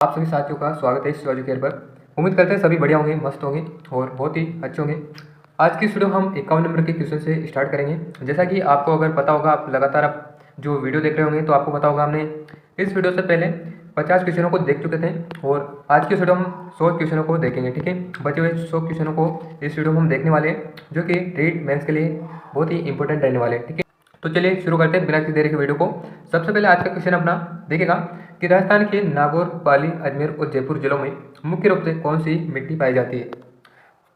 आप सभी साथियों का स्वागत है शिवाजी केयर पर। उम्मीद करते हैं सभी बढ़िया होंगे, मस्त होंगे और बहुत ही अच्छे होंगे। आज की वीडियो हम 51 नंबर के क्वेश्चन से स्टार्ट करेंगे। जैसा कि आपको अगर पता होगा, आप लगातार आप जो वीडियो देख रहे होंगे तो आपको पता होगा हमने इस वीडियो से पहले 50 क्वेश्चनों को देख चुके थे और आज की वीडियो हम 100 क्वेश्चनों को देखेंगे। ठीक है, बचे हुए 100 क्वेश्चनों को इस वीडियो में हम देखने वाले हैं, जो कि रीट मेंस के लिए बहुत ही इंपॉर्टेंट रहने वाले हैं। ठीक है, तो चलिए शुरू करते हैं बिना किसी देरी के वीडियो को। सबसे पहले आज का क्वेश्चन अपना देखेगा कि राजस्थान के नागौर, पाली, अजमेर और जयपुर जिलों में मुख्य रूप से कौन सी मिट्टी पाई जाती है।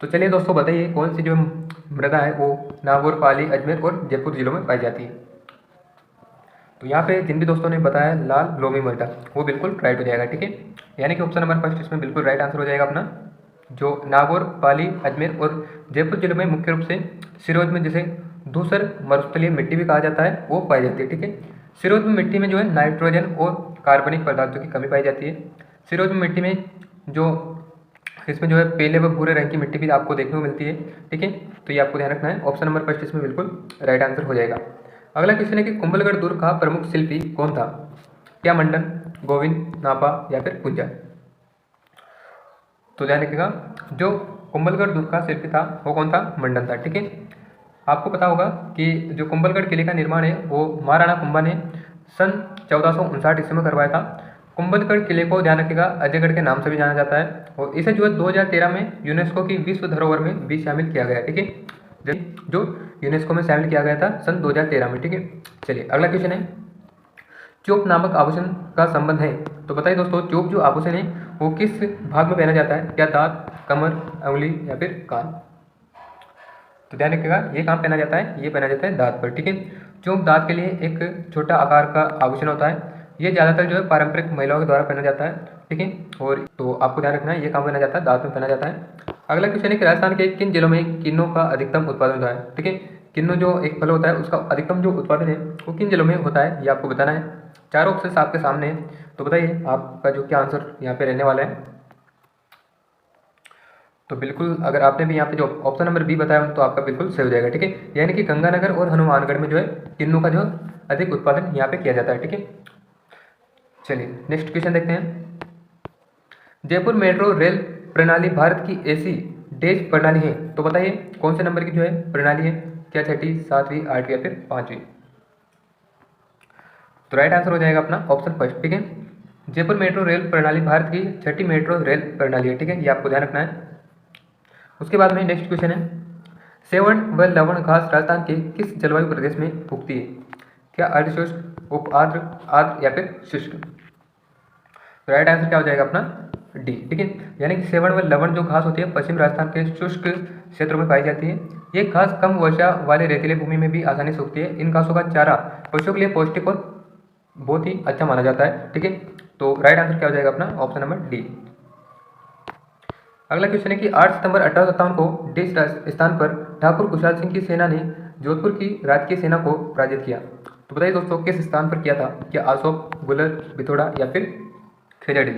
तो चलिए दोस्तों बताइए कौन सी जो मृदा है वो नागौर, पाली, अजमेर और जयपुर जिलों में पाई जाती है। तो यहाँ पे जिन भी दोस्तों ने बताया लाल लोमी मृदा, वो बिल्कुल राइट हो जाएगा। ठीक है, यानी कि ऑप्शन नंबर फर्स्ट इसमें बिल्कुल राइट आंसर हो जाएगा अपना। जो नागौर, पाली, अजमेर और जयपुर जिलों में मुख्य रूप से सिरोज में, जिसे धूसर मरुस्थलीय मिट्टी भी कहा जाता है, वो पाई जाती है। ठीक है, सिरोज में मिट्टी में जो है नाइट्रोजन और कार्बनिक पदार्थों की कमी पाई जाती है। सिरोज में मिट्टी में जो इसमें जो है पीले व भूरे रंग की मिट्टी भी आपको देखने को मिलती है। ठीक है, तो ये आपको ध्यान रखना है। ऑप्शन नंबर फर्स्ट इसमें बिल्कुल राइट आंसर हो जाएगा। अगला क्वेश्चन है कि कुंभलगढ़ दुर्ग का प्रमुख शिल्पी कौन था। क्या मंडन, गोविंद, नापा या फिर कुंजा। तो ध्यान रखिएगा, जो कुंभलगढ़ दुर्ग का शिल्पी था वो कौन था, मंडन था। ठीक है, आपको पता होगा कि जो कुंभलगढ़ किले का निर्माण है वो महाराणा कुंभा ने सन 1459 ईस्वी में करवाया था। कुंभलगढ़ किले को ध्यान रखिएगा अजयगढ़ के नाम से भी जाना जाता है और इसे जो है 2013 में यूनेस्को की विश्व धरोहर में भी शामिल किया गया। ठीक है, जो यूनेस्को में शामिल किया गया था सन 2013 में। ठीक है, चलिए अगला क्वेश्चन है, चोप नामक आभूषण का संबंध है। तो बताइए दोस्तों, चोप जो आभूषण है वो किस भाग में पहना जाता है। क्या दांत, कमर, उंगली या फिर कान। तो ध्यान रखिएगा ये कहाँ पहना जाता है, ये पहना जाता है दांत पर। ठीक है, चोप दांत के लिए एक छोटा आकार का आभूषण होता है। ये ज़्यादातर जो है पारंपरिक महिलाओं के द्वारा पहना जाता है। ठीक है, और तो आपको ध्यान रखना है ये कहाँ पहना जाता है, दांत में पहना जाता है। अगला क्वेश्चन है कि राजस्थान के किन जिलों में किन्नों का अधिकतम उत्पादन होता है। ठीक है, किन्नू जो एक फल होता है उसका अधिकतम जो उत्पादन है वो किन जिलों में होता है, ये आपको बताना है। चारों ऑप्शन आपके सामने है, तो बताइए आपका जो क्या आंसर यहाँ पे रहने वाला है। तो बिल्कुल अगर आपने भी यहाँ पे जो ऑप्शन नंबर बी बताया तो आपका बिल्कुल सही हो जाएगा। ठीक है, यानी कि गंगानगर और हनुमानगढ़ में जो है किन्नू का जो अधिक उत्पादन यहाँ पे किया जाता है। ठीक है, चलिए नेक्स्ट क्वेश्चन देखते हैं। जयपुर मेट्रो रेल प्रणाली भारत की ऐसी डेज प्रणाली है। तो बताइए कौन से नंबर की जो है प्रणाली है। क्या छठी, सातवीं, आठवीं या फिर पांचवीं। तो राइट आंसर हो जाएगा अपना ऑप्शन फर्स्ट। ठीक है, जयपुर मेट्रो रेल प्रणाली भारत की छठी मेट्रो रेल प्रणाली है। ठीक है, ये आपको ध्यान रखना है। उसके बाद में नेक्स्ट क्वेश्चन है, सेवण व लवण घास राजस्थान के किस जलवायु प्रदेश में उगती है। क्या अर्धशुष्क, उप आर्द्र, आर्द्र या फिर शुष्क। तो राइट आंसर क्या हो जाएगा अपना डी। ठीक है, यानी कि सेवण व लवण जो घास होती है पश्चिम राजस्थान के शुष्क क्षेत्रों में पाई जाती है। ये घास कम वर्षा वाले रेतीले भूमि में भी आसानी से उगती है। इन घासों का चारा पशुओं के लिए पौष्टिक और बहुत ही अच्छा माना जाता है। ठीक है, तो राइट आंसर क्या हो जाएगा अपना ऑप्शन नंबर डी। अगला क्वेश्चन है कि 8 सितंबर 1857 को जिस स्थान पर ठाकुर कुशाल सिंह की सेना ने जोधपुर की राजकीय सेना को पराजित किया। तो बताइए दोस्तों किस स्थान पर किया था। क्या आसोप, गुलर, बिथोड़ा या फिर खेजड़ी।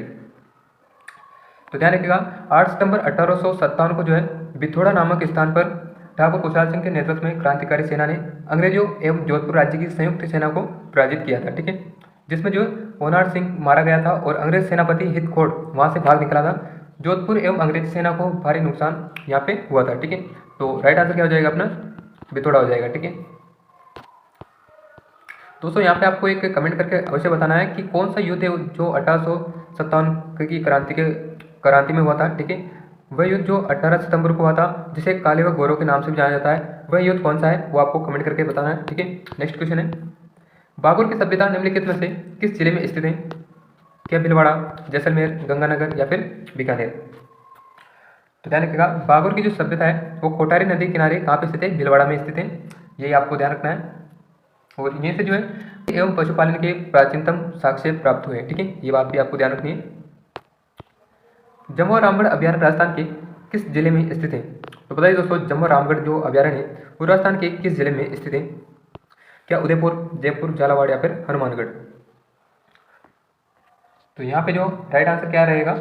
तो ध्यान रखिएगा 8 सितंबर 1857 को जो है बिथोड़ा नामक स्थान पर ठाकुर कुशाल सिंह के नेतृत्व में क्रांतिकारी सेना ने अंग्रेजों एवं जोधपुर राज्य की संयुक्त सेना को पराजित किया था। ठीक है, जिसमें जो होनार सिंह मारा गया था और अंग्रेज सेनापति हितखोड़ वहां से भाग निकला था। जोधपुर एवं अंग्रेजी सेना को भारी नुकसान यहाँ पे हुआ था। ठीक है, तो राइट आंसर क्या हो जाएगा अपना बिथोड़ा हो जाएगा। ठीक है दोस्तों, यहाँ पे आपको एक कमेंट करके अवश्य बताना है कि कौन सा युद्ध है जो 1857 की क्रांति में हुआ था। ठीक है, वह युद्ध जो 18 सितंबर को हुआ था, जिसे काले व गौरव के नाम से भी जाना जाता है, वह युद्ध कौन सा है वो आपको कमेंट करके बताना है। ठीक है, नेक्स्ट क्वेश्चन है, बागुर की सभ्यता निम्नलिखित में से किस जिले में स्थित है। क्या भीलवाड़ा, जैसलमेर, गंगानगर या फिर बीकानेर। तो ध्यान रखिएगा बागुर की जो सभ्यता है वो कोटारी नदी के किनारे कहाँ पे स्थित है, भीलवाड़ा में स्थित है। यही आपको ध्यान रखना है। और यहीं से जो है एवं पशुपालन के प्राचीनतम साक्ष्य प्राप्त हुए हैं। ठीक है, ये बात भी आपको ध्यान रखनी है। जम्मू और रामगढ़ अभ्यारण्य राजस्थान के किस जिले में स्थित है। तो बताइए दोस्तों जम्मू और रामगढ़ जो अभ्यारण्य है वो राजस्थान के किस जिले में स्थित है। क्या उदयपुर, जयपुर, झालावाड़ या फिर हनुमानगढ़। तो यहाँ पे जो राइट आंसर क्या रहेगा,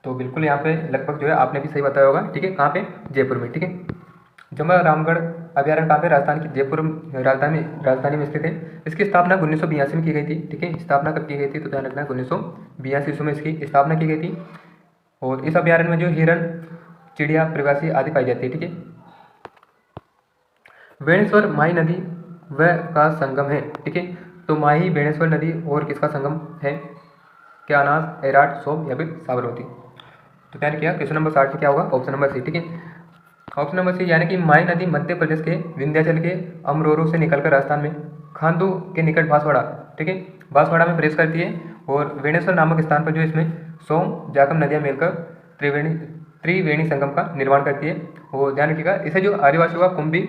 तो बिल्कुल यहाँ पे लगभग जो है आपने भी सही बताया होगा। ठीक है, कहाँ पे, जयपुर में। ठीक है, जम्मू रामगढ़ अभ्यारण्य कहाँ पे, राजस्थान की जयपुर राजधानी में स्थित है। इसकी स्थापना 1982 में की गई थी। ठीक है, स्थापना कब की गई थी तो ध्यान रखना है 1982 में इसकी स्थापना की गई थी। और इस अभ्यारण्य में जो हिरण, चिड़िया, प्रवासी आदि पाई जाती है। ठीक है, बेणेश्वर माही नदी व का संगम है। ठीक है, तो माही बेणेश्वर नदी और किसका संगम है, क्या अनाज, एराट, सोम या फिर साबरमती। तो ध्यान किया क्वेश्चन नंबर 60 क्या होगा, ऑप्शन नंबर सी। ठीक है, ऑप्शन नंबर सी यानी कि माही नदी मध्य प्रदेश के विंध्याचल के अमरोरू से निकलकर राजस्थान में खांडू के निकट बांसवाड़ा, ठीक है, बांसवाड़ा में प्रवेश करती है। और वेणेश्वर नामक स्थान पर जो इसमें सोम जाकम नदियाँ मिलकर त्रिवेणी संगम का निर्माण करती है। और ध्यान रखिएगा इसे जो आदिवासियों का कुंभ भी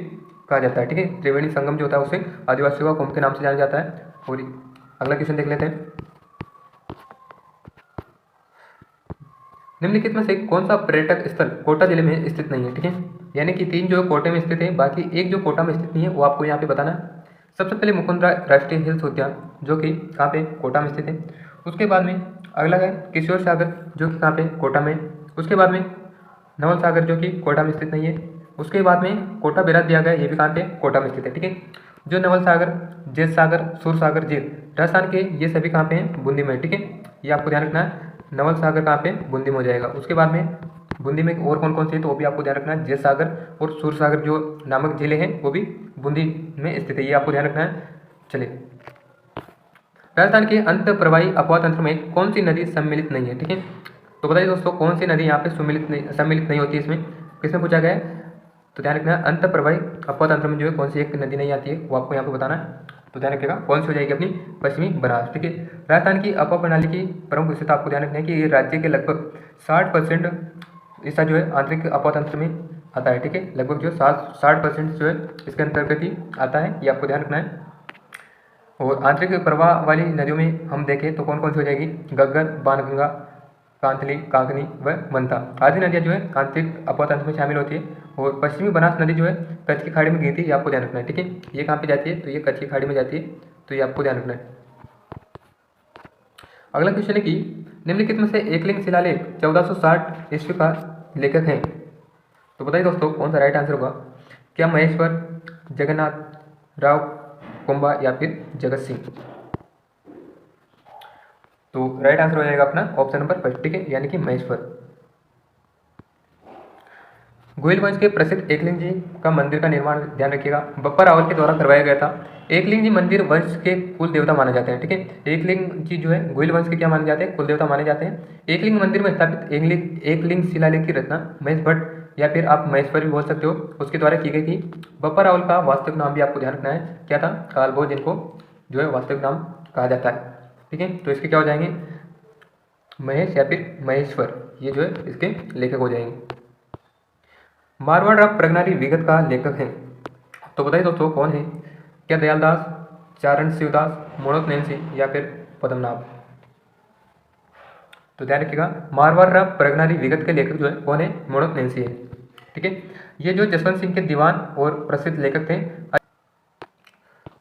कहा जाता है। ठीक है, त्रिवेणी संगम जो होता है उसे आदिवासियों का कुंभ के नाम से जाना जाता है। और अगला क्वेश्चन देख लेते हैं, निम्नलिखित में से कौन सा पर्यटक स्थल कोटा जिले में स्थित नहीं है। ठीक है, यानी कि 3 जो कोटे में स्थित है, बाकी एक जो कोटा में स्थित नहीं है वो आपको यहाँ पे बताना है। सबसे पहले मुकुंदरा राष्ट्रीय हिल्स उद्यान जो कि कहाँ पे, कोटा में स्थित है। उसके बाद में अगला है किशोर सागर जो कि कहाँ पे, कोटा में। उसके बाद में नवल सागर जो कि कोटा में स्थित नहीं है। उसके बाद में कोटा बैराज दिया गया, ये भी कहाँ पे, कोटा में स्थित है। ठीक है, जो नवल सागर, जेत सागर, सूर सागर, झील राजस्थान के ये सभी कहाँ पे हैं, बूंदी में। ठीक है, ये आपको ध्यान रखना है। नवल सागर कहाँ पे, बूंदी में हो जाएगा। उसके बाद में बूंदी में और कौन कौन सी है तो वो भी आपको ध्यान रखना है। जेत सागर और सूर सागर जो नामक जिले हैं वो भी बूंदी में स्थित है, ये आपको ध्यान रखना है। चलिए, राजस्थान के अंत प्रवाही अपवाह तंत्र में कौन सी नदी सम्मिलित नहीं है। ठीक है, तो बताइए दोस्तों कौन सी नदी यहाँ पे सम्मिलित नहीं होती है, इसमें किसमें पूछा गया है। तो ध्यान रखना अंत प्रवाही अपवाह तंत्र में जो है कौन सी एक नदी नहीं आती है वो आपको यहाँ पे बताना है। तो ध्यान रखिएगा कौन सी हो जाएगी अपनी, पश्चिमी बनास। ठीक है, राजस्थान की अपवाह प्रणाली की प्रमुख विशेषता आपको ध्यान रखना है कि ये राज्य के लगभग 60% हिस्सा जो है आंतरिक अपवाह तंत्र में आता है। ठीक है, लगभग जो 60% जो है इसके अंतर्गत ही आता है, ये आपको ध्यान रखना है। और आंतरिक प्रवाह वाली नदियों में हम देखें तो कौन कौन सी हो जाएगी, गग्गर, बाणगंगा, कांतली, कांकनी व मंता आदि नदियाँ जो है आंतरिक अपवाह तंत्र में शामिल होती है। और पश्चिमी बनास नदी जो है कच्छ की खाड़ी में गिरती है, ये आपको ध्यान रखना है। ठीक है, ये कहाँ पे जाती है तो ये कच्छ की खाड़ी में जाती है, तो ये आपको ध्यान रखना है। अगला क्वेश्चन है कि निम्नलिखित में से एकलिंग शिलालेख 1460 ईस्वी का लेखक है। तो बताइए दोस्तों कौन सा राइट आंसर होगा, क्या महेश्वर, जगन्नाथ राव कुंभा या फिर जगत सिंह। तो राइट आंसर हो जाएगा अपना ऑप्शन नंबर फर्स्ट। ठीक है, यानी कि महेश्वर। गोयल वंश के प्रसिद्ध एकलिंग जी का मंदिर का निर्माण ध्यान रखिएगा बप्पा रावल के द्वारा करवाया गया था। एकलिंग जी मंदिर वंश के कुल देवता माने जाते हैं। ठीक है, एकलिंग जी जो है गोयल वंश के क्या माने जाते हैं, कुल देवता माने जाते हैं। एकलिंग मंदिर में स्थापित एकलिंग शिलालेख की रचना महेश भट्ट या फिर आप महेश्वर भी बोल सकते हो, उसके द्वारा की गई थी। बप्पा रावल का वास्तविक नाम भी आपको ध्यान रखना है, क्या था, कालभोज, जिनको जो है वास्तविक नाम कहा जाता है। ठीक है, तो इसके क्या हो जाएंगे, महेश या फिर महेश्वर, ये जो है इसके लेखक हो जाएंगे। मारवाड़ राव प्रगनारी विगत का लेखक है। तो बताइए दोस्तों कौन है, क्या दयालदास, चारण शिवदास, मोड़क नैन्सी या फिर पद्मनाभ। तो ध्यान रखिएगा मारवाड़ राव प्रगनारी विगत के लेखक जो है कौन है, मोड़क नैन्सी है। ठीक है, ये जो जसवंत सिंह के दीवान और प्रसिद्ध लेखक थे।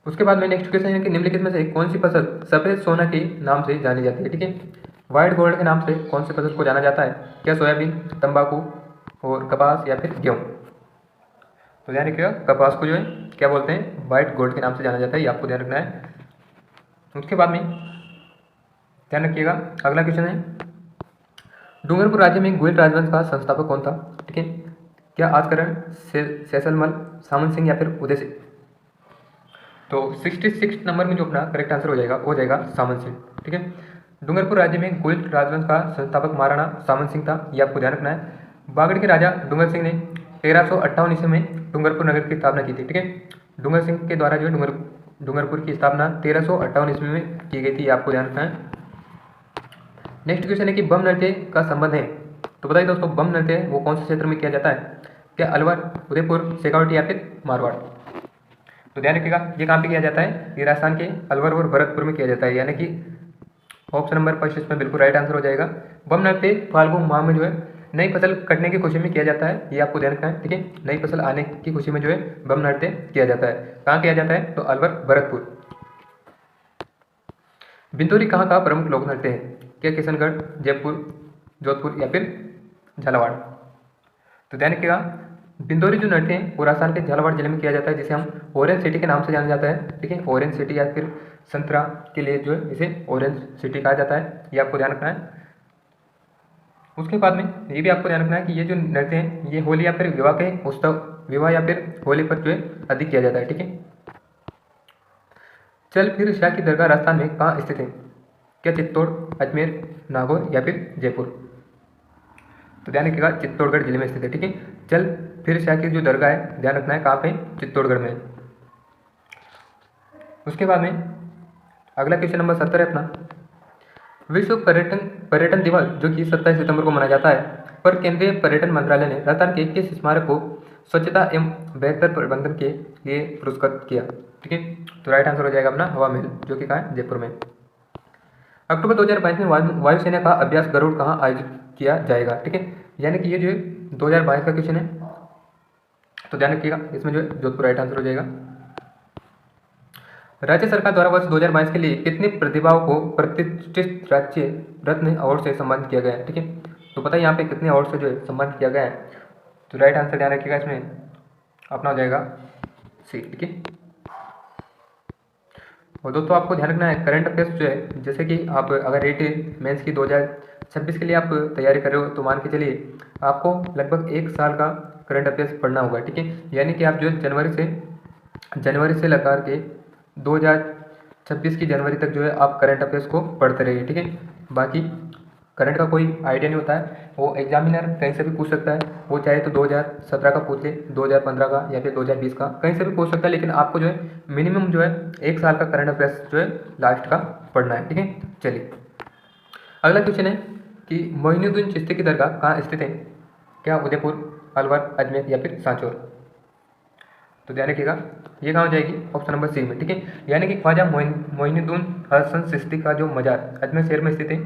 उसके बाद में नेक्स्ट क्वेश्चन है कि निम्नलिखित में से कौन सी फसल सफेद सोना के नाम से जानी जाती है। ठीक है, व्हाइट गोल्ड के नाम से कौन सी फसल को जाना जाता है, क्या सोयाबीन, तंबाकू और कपास या फिर गेहूँ। तो ध्यान रखिएगा कपास को जो है क्या बोलते हैं, व्हाइट गोल्ड के नाम से जाना जाता है, ये आपको ध्यान रखना है। उसके बाद में ध्यान रखिएगा अगला क्वेश्चन है, डूंगरपुर राज्य में गोयल राजवंश का संस्थापक कौन था। ठीक है, क्या आजकरण, सैसलमल, सामंत सिंह या फिर उदय सिंह। तो 66 नंबर में जो अपना करेक्ट आंसर हो जाएगा सामंत सिंह। ठीक है, डूंगरपुर राज्य में गोयल राजवंश का संस्थापक महाराणा सामंत सिंह था, ये आपको ध्यान रखना है। बागड़ के राजा डूंगर सिंह ने 1358 ईस्वी में डूंगरपुर नगर की स्थापना की थी। ठीक है, डूंगर सिंह के द्वारा जो डूंगरपुर की स्थापना 1358 ईस्वी में की गई थी, आपको ध्यान रखना है। नेक्स्ट क्वेश्चन है कि बम नृत्य का संबंध है। तो बताइए दोस्तों बम नृत्य वो कौन से क्षेत्र में किया जाता है, क्या अलवर, उदयपुर, शेखावटी या फिर मारवाड़। तो ध्यान रखिएगा ये कहाँ पे किया जाता है, ये राजस्थान के अलवर और भरतपुर में किया जाता है, यानी कि ऑप्शन नंबर फर्स्ट इसमें बिल्कुल राइट आंसर हो जाएगा। बम नृत्य फाल्गुन माह में जो है नई फसल कटने की खुशी में किया जाता है, ये आपको ध्यान रखना है। ठीक है, नई फसल आने की खुशी में जो है बम नृत्य किया जाता है। कहाँ किया जाता है तो अलवर, भरतपुर। बिंदुरी कहाँ का प्रमुख लोक नृत्य है, क्या किशनगढ़, जयपुर, जोधपुर या फिर झालावाड़। तो ध्यान रखिएगा बिंदौरी जो नृत्य है वो राजस्थान के झालावाड़ जिले में किया जाता है, जिसे हम ऑरेंज सिटी के नाम से जाना जाता है। ठीक है, ऑरेंज सिटी या फिर संतरा के लिए जो है इसे ऑरेंज सिटी कहा जाता है, ये आपको ध्यान रखना है। उसके बाद में ये भी आपको ध्यान रखना है कि ये जो नृत्य हैं ये होली या फिर विवाह के उत्सव, विवाह या फिर होली पर जो है अधिक किया जाता है। ठीक है, चल फिर शाह की दरगाह राजस्थान में कहाँ स्थित है? क्या चित्तौड़, अजमेर, नागौर या फिर जयपुर? तो ध्यान रखिएगा चित्तौड़गढ़ जिले में स्थित है। ठीक है, चल फिर शाह की जो दरगाह है ध्यान रखना है कहाँ पे, चित्तौड़गढ़ में। उसके बाद में अगला क्वेश्चन नंबर 70 है अपना, विश्व पर्यटन पर्यटन दिवस जो कि 27 सितंबर को मनाया जाता है, पर केंद्रीय पर्यटन मंत्रालय ने राजस्थान के किस स्मारक को स्वच्छता एवं बेहतर प्रबंधन के लिए पुरस्कृत किया? ठीक है, तो राइट आंसर हो जाएगा अपना हवा महल, जो कि कहाँ है, जयपुर में। अक्टूबर 2022 में वायुसेना का अभ्यास गरुड़ कहाँ आयोजित किया जाएगा? ठीक है, यानी कि ये जो है 2022 का क्वेश्चन है, तो ध्यान रखिएगा इसमें जो है जोधपुर राइट आंसर हो जाएगा। राज्य सरकार द्वारा वर्ष 2022 के लिए कितने प्रतिभाओं को प्रतिष्ठित राज्य रत्न अवार्ड से सम्मानित किया गया है? ठीक है, तो पता है यहाँ पे कितने अवार्ड से जो है सम्मानित किया गया है, तो राइट आंसर ध्यान रखिएगा इसमें अपना हो जाएगा सी। ठीक है, और दोस्तों आपको ध्यान रखना है करंट अफेयर्स जो है, जैसे कि आप अगर रेट मेंस की 2026 के लिए आप तैयारी कर रहे हो तो मान के चलिए आपको लगभग 1 साल का करंट अफेयर्स पढ़ना होगा। ठीक है, यानी कि आप जो है जनवरी से लगा के 2026 की जनवरी तक जो है आप करंट अफेयर्स को पढ़ते रहिए। ठीक है, बाकी करंट का कोई आइडिया नहीं होता है, वो एग्जामिनर कहीं से भी पूछ सकता है, वो चाहे तो 2017 का पूछ ले, 2015 का या फिर 2020 का, कहीं से भी पूछ सकता है, लेकिन आपको जो है मिनिमम जो है 1 साल का करंट अफेयर्स जो है लास्ट का पढ़ना है। ठीक है, चलिए अगला क्वेश्चन है कि मोइनुद्दीन चिश्ती की दरगाह कहाँ स्थित है? क्या उदयपुर, अलवर, अजमेर या फिर सांचौर? तो ध्यान रखिएगा ये कहाँ हो जाएगी, ऑप्शन नंबर सी में। ठीक है, यानी कि ख्वाजा मोइनुद्दीन हसन चिश्ती का जो मजार अजमेर शहर में स्थित है,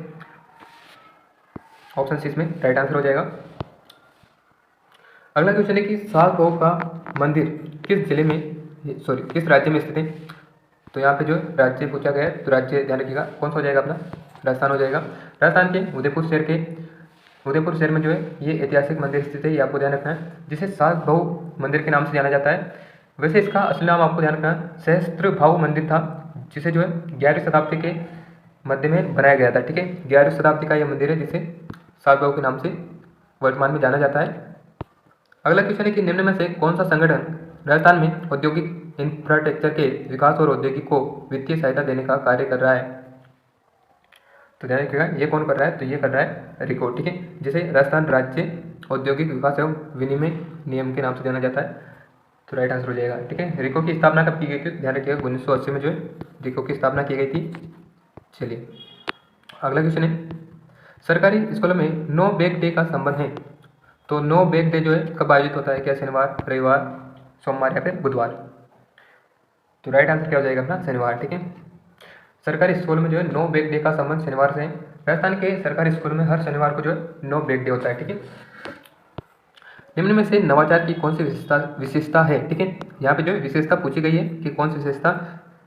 ऑप्शन सी में राइट आंसर हो जाएगा। अगला क्वेश्चन है कि साल भोग का मंदिर किस जिले में, सॉरी किस राज्य में स्थित है? तो यहाँ पे जो राज्य पूछा गया है, तो राज्य ध्यान रखिएगा कौन सा हो जाएगा अपना, राजस्थान हो जाएगा। राजस्थान के उदयपुर शहर में जो है ये ऐतिहासिक मंदिर स्थित है, ये आपको ध्यान रखना है, जिसे सात भाव मंदिर के नाम से जाना जाता है। वैसे इसका असली नाम आपको ध्यान रखना है सहस्त्र भाव मंदिर था, जिसे जो है 11वीं शताब्दी के मध्य में बनाया गया था। ठीक है, 11वीं शताब्दी का यह मंदिर है जिसे सात भाव के नाम से वर्तमान में जाना जाता है। अगला क्वेश्चन है कि निम्न में से कौन सा संगठन राजस्थान में औद्योगिक इंफ्रास्ट्रक्चर के विकास और औद्योगिक को वित्तीय सहायता देने का कार्य कर रहा है? तो ध्यान रखिएगा ये कौन कर रहा है, तो ये कर रहा है रिको। ठीक है, जिसे राजस्थान राज्य औद्योगिक विकास एवं विनिमय नियम के नाम से जाना जाता है, तो राइट आंसर हो जाएगा। ठीक है, रिको की स्थापना कब की गई थी? ध्यान रखिएगा 1980 में जो है रिको की स्थापना की गई थी। चलिए अगला क्वेश्चन है, सरकारी स्कूलों में नो बैग डे का संबंध है, तो नो बैग डे जो है कब आयोजित होता है? क्या शनिवार, रविवार, सोमवार या फिर बुधवार? तो राइट आंसर क्या हो जाएगा अपना, शनिवार। ठीक है, सरकारी स्कूल में जो है नो बैग डे का संबंध शनिवार से है। राजस्थान के सरकारी स्कूल में हर शनिवार को जो है नो बैग डे होता है। ठीक है, निम्न में से नवाचार की कौन सी विशेषता है? ठीक है, यहाँ पे जो है विशेषता पूछी गई है कि कौन सी विशेषता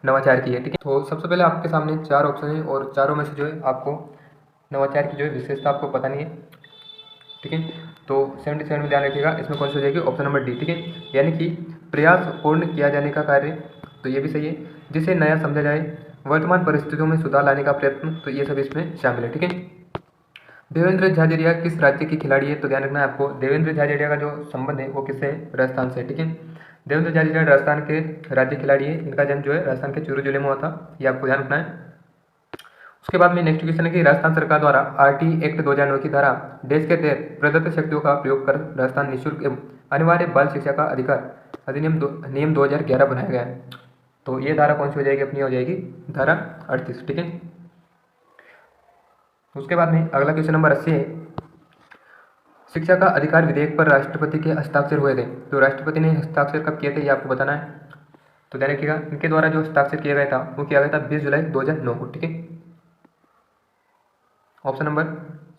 नवाचार की है। ठीक है, तो सबसे पहले आपके सामने 4 ऑप्शन है और चारों में से जो है आपको नवाचार की जो है विशेषता आपको पता नहीं है। ठीक है, तो 77 में ध्यान रखिएगा इसमें कौन सी हो जाएगी, ऑप्शन नंबर डी। ठीक है, यानी कि प्रयास पूर्ण किया जाने का कार्य, तो ये भी सही है। जिसे नया समझा जाए, वर्तमान परिस्थितियों में सुधार लाने का प्रयत्न, तो ये सब इसमें शामिल है। ठीक है, देवेंद्र झाझड़िया किस राज्य की खिलाड़ी है? तो ध्यान रखना है आपको देवेंद्र झाझड़िया का जो संबंध है वो किससे है? राजस्थान से। ठीक है, देवेंद्र झाझड़िया राजस्थान के राज्य खिलाड़ी है, इनका जन्म जो है राजस्थान के चूरू जिले में हुआ था, ये आपको ध्यान रखना है। उसके बाद में नेक्स्ट क्वेश्चन है कि राजस्थान सरकार द्वारा आरटी एक्ट 2009 की धारा देश के तहत प्रदत्त शक्तियों का प्रयोग कर राजस्थान निःशुल्क एवं अनिवार्य बाल शिक्षा का अधिकार अधिनियम नियम 2011 बनाया गया है, तो ये धारा कौन सी हो जाएगी अपनी, हो जाएगी धारा 38। ठीक है, उसके बाद में अगला क्वेश्चन नंबर 80 है, शिक्षा का अधिकार विधेयक पर राष्ट्रपति के हस्ताक्षर हुए थे, तो राष्ट्रपति ने हस्ताक्षर कब किए थे ये आपको बताना है। तो ध्यान रखिएगा इनके द्वारा जो हस्ताक्षर किया गया था वो किया गया था 20 जुलाई 2009 को। ठीक है, ऑप्शन नंबर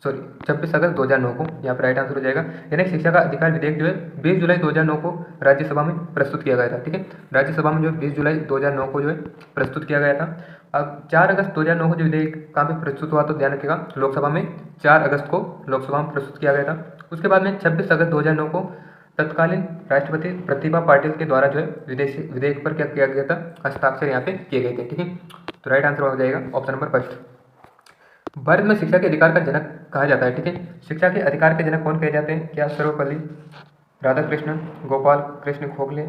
26 अगस्त 2009 को यहाँ पर राइट आंसर हो जाएगा। यानी शिक्षा का अधिकार विधेयक जो है 20 जुलाई 2009 को राज्यसभा में प्रस्तुत किया गया था। ठीक है, राज्यसभा में जो 20 जुलाई 2009 को जो है प्रस्तुत किया गया था। अब 4 अगस्त 2009 को जो विधेयक कहाँ पे प्रस्तुत हुआ, तो ध्यान रखिएगा लोकसभा में 4 अगस्त को लोकसभा में प्रस्तुत किया गया था। उसके बाद में 26 अगस्त 2009 को तत्कालीन राष्ट्रपति प्रतिभा पाटिल के द्वारा जो है विदेशी विधेयक पर क्या किया गया था, हस्ताक्षर यहाँ पे किए गए थे। ठीक है, तो राइट आंसर हो जाएगा ऑप्शन नंबर फर्स्ट। भारत में शिक्षा के अधिकार का जनक कहा जाता है। ठीक है, शिक्षा के अधिकार के जनक कौन कहे जाते हैं? क्या सर्वपल्ली राधाकृष्णन, गोपाल कृष्ण गोखले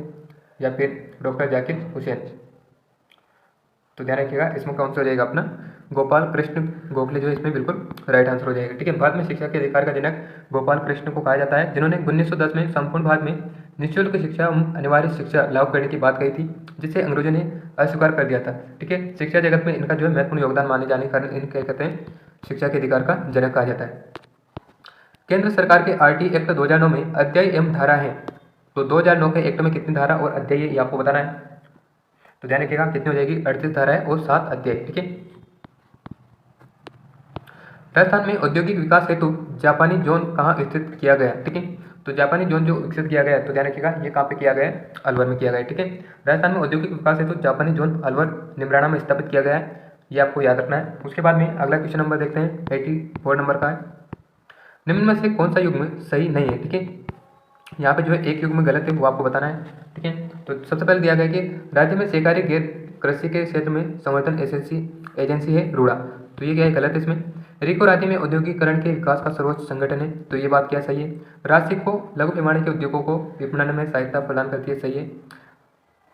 या फिर डॉक्टर जाकिर हुसैन? तो ध्यान रखिएगा, इसमें कौन सा हो जाएगा अपना गोपाल कृष्ण गोखले जो है इसमें बिल्कुल राइट आंसर हो जाएगा। ठीक है, भारत में शिक्षा के अधिकार का जनक गोपाल कृष्ण को कहा जाता है, जिन्होंने 1910 में संपूर्ण भारत में निःशुल्क शिक्षा अनिवार्य शिक्षा लागू करने की बात कही थी, जिसे अंग्रेजों ने अस्वीकार कर दिया था। ठीक है, शिक्षा जगत में इनका जो है महत्वपूर्ण योगदान माने जाने के कारण इनके कहते हैं शिक्षा के अधिकार का जनक कहा जाता है। केंद्र सरकार के आरटी एक्ट 2009 में अध्याय एवं धारा है, तो 2009 के एक्ट में कितनी धारा और अध्याय ये आपको बताना है। तो ध्यान रखिएगा कितनी हो जाएगी, 38 धारा है और 7 अध्याय। ठीक है, राजस्थान में औद्योगिक विकास हेतु जापानी जोन कहाँ स्थित किया गया? ठीक है, तो जापानी जोन जो विकसित किया गया है, तो ध्यान रखिएगा ये कहाँ पे किया गया है? अलवर में किया गया है। ठीक है, राजस्थान में औद्योगिक विकास हेतु जापानी जोन अलवर निमराना में स्थापित किया गया है, ये आपको याद रखना है। उसके बाद में अगला क्वेश्चन नंबर देखते हैं, 84 नंबर का है, निम्न में से कौन सा युग्म सही नहीं है? ठीक है, यहाँ पे जो है एक युग्म गलत है, वो आपको बताना है। ठीक है, तो सबसे पहले दिया गया कि राज्य में सहकारी गैर कृषि के क्षेत्र में संवर्धन एजेंसी है रूड़ा, तो ये क्या है? गलत है। इसमें रिको राज्य में औद्योगिकरण के विकास का सर्वोच्च संगठन है, तो ये बात क्या सही है? राशि को लघु पैमाने के उद्योगों को विपणन में सहायता प्रदान करती है, सही है।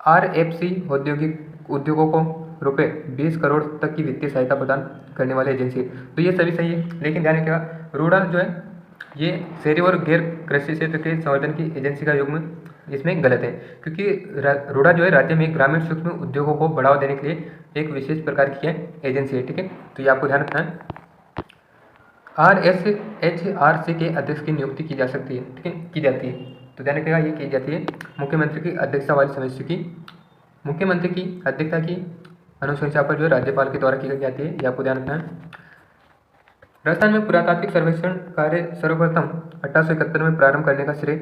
आरएफसी औद्योगिक उद्योगों को रुपये 20 करोड़ तक की वित्तीय सहायता प्रदान करने वाली एजेंसी है, तो ये सभी सही है। लेकिन ध्यान रखिएगा रूड़ा जो है ये शहरी और गैर कृषि क्षेत्र के संवर्धन की एजेंसी का युग्म इसमें गलत है, क्योंकि रूड़ा जो है राज्य में ग्रामीण सूक्ष्म उद्योगों को बढ़ावा देने के लिए एक विशेष प्रकार की एजेंसी है। ठीक है, तो ये आपको ध्यान रखना है। RSHRC के अध्यक्ष की नियुक्ति की जा सकती है। ठीक है, की जाती है, तो ध्यान रखिएगा ये की जाती है मुख्यमंत्री की अध्यक्षता वाली समिति की, मुख्यमंत्री की अध्यक्षता की अनुशंसा पर जो है राज्यपाल के द्वारा की जाती है, ये आपको ध्यान रखना है। राजस्थान में पुरातात्विक सर्वेक्षण कार्य सर्वप्रथम 1871 में प्रारंभ करने का श्रेय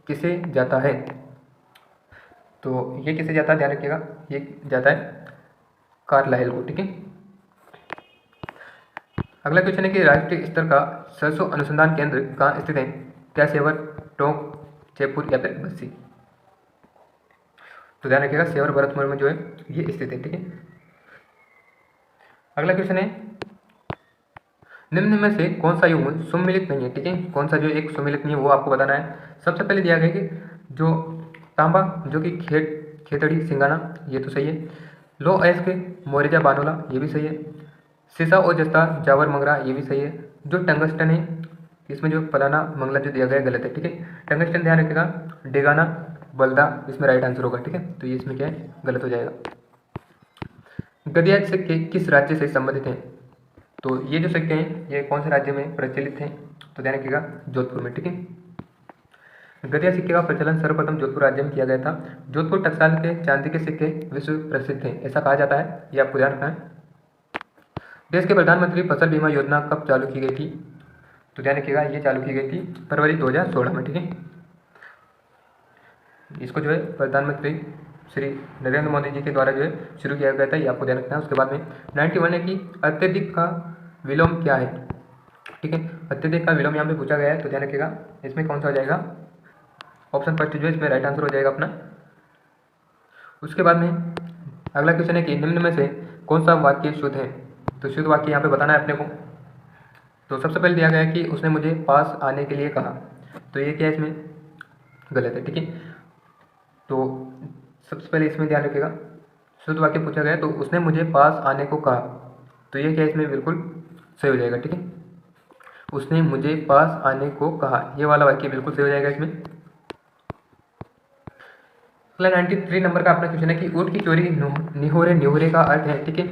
किसे जाता है? तो ये किसे जाता है? ध्यान रखिएगा ये जाता है कार्लाइल को। ठीक है, अगला क्वेश्चन है कि राष्ट्रीय स्तर का सरसों अनुसंधान केंद्र कहाँ स्थित है? क्या सेवर, टोंक, जयपुर या फिर बस्सी? तो ध्यान रखिएगा सेवर भरतपुर में जो है ये स्थित है। ठीक है, अगला क्वेश्चन है निम्न में से कौन सा युग्म सुमिलित नहीं है? ठीक है, कौन सा जो एक सुमिलित नहीं है वो आपको बताना है। सबसे पहले दिया गया कि जो तांबा जो कि खेतड़ी सिंगाना, ये तो सही है। लो अयस्क मोरेजा बानोला, ये भी सही है। सीसा और जस्ता जावर मंगरा, ये भी सही है। जो टंगस्टन है इसमें जो फलाना मंगला जो दिया गया है गलत है। ठीक है, टंगस्टन ध्यान रखिएगा डेगाना बलदा इसमें राइट आंसर होगा। ठीक है, तो ये इसमें क्या है? गलत हो जाएगा। गदिया सिक्के किस राज्य से संबंधित हैं? तो ये जो सिक्के हैं ये कौन से राज्य में प्रचलित हैं? तो ध्यान रखिएगा जोधपुर में। ठीक है, गदिया सिक्के का प्रचलन सर्वप्रथम जोधपुर राज्य में किया गया था। जोधपुर टकसाल के चांदी के सिक्के विश्व प्रसिद्ध हैं, ऐसा कहा जाता है, ये आपको ध्यान रखना है। देश के प्रधानमंत्री फसल बीमा योजना कब चालू की गई थी? तो ध्यान रखिएगा ये चालू की गई थी फरवरी 2016 में। ठीक है, इसको जो है प्रधानमंत्री श्री नरेंद्र मोदी जी के द्वारा जो है शुरू किया गया था, ये आपको ध्यान रखना है। उसके बाद में 91 है कि अत्यधिक का विलोम क्या है? ठीक है, अत्यधिक का विलोम यहाँ पे पूछा गया है, तो ध्यान रखिएगा इसमें कौन सा हो जाएगा? ऑप्शन फर्स्ट जो है इसमें राइट आंसर हो जाएगा अपना। उसके बाद में अगला क्वेश्चन है कि निम्न में से कौन सा वाक्य शुद्ध है? तो शुद्ध वाक्य यहाँ पे बताना है अपने को। तो सबसे पहले दिया गया है कि उसने मुझे पास आने के लिए कहा, तो ये क्या है? इसमें गलत है। ठीक है, तो सबसे पहले इसमें ध्यान रखिएगा शुद्ध वाक्य पूछा गया है, तो उसने मुझे पास आने को कहा, तो ये क्या है? इसमें बिल्कुल सही हो जाएगा। ठीक है, उसने मुझे पास आने को कहा, ये वाला वाक्य बिल्कुल सही हो जाएगा इसमें। अगला 93 नंबर का अपना क्वेश्चन है कि ऊँट की चोरी निहोरे निहोरे का अर्थ है। ठीक है,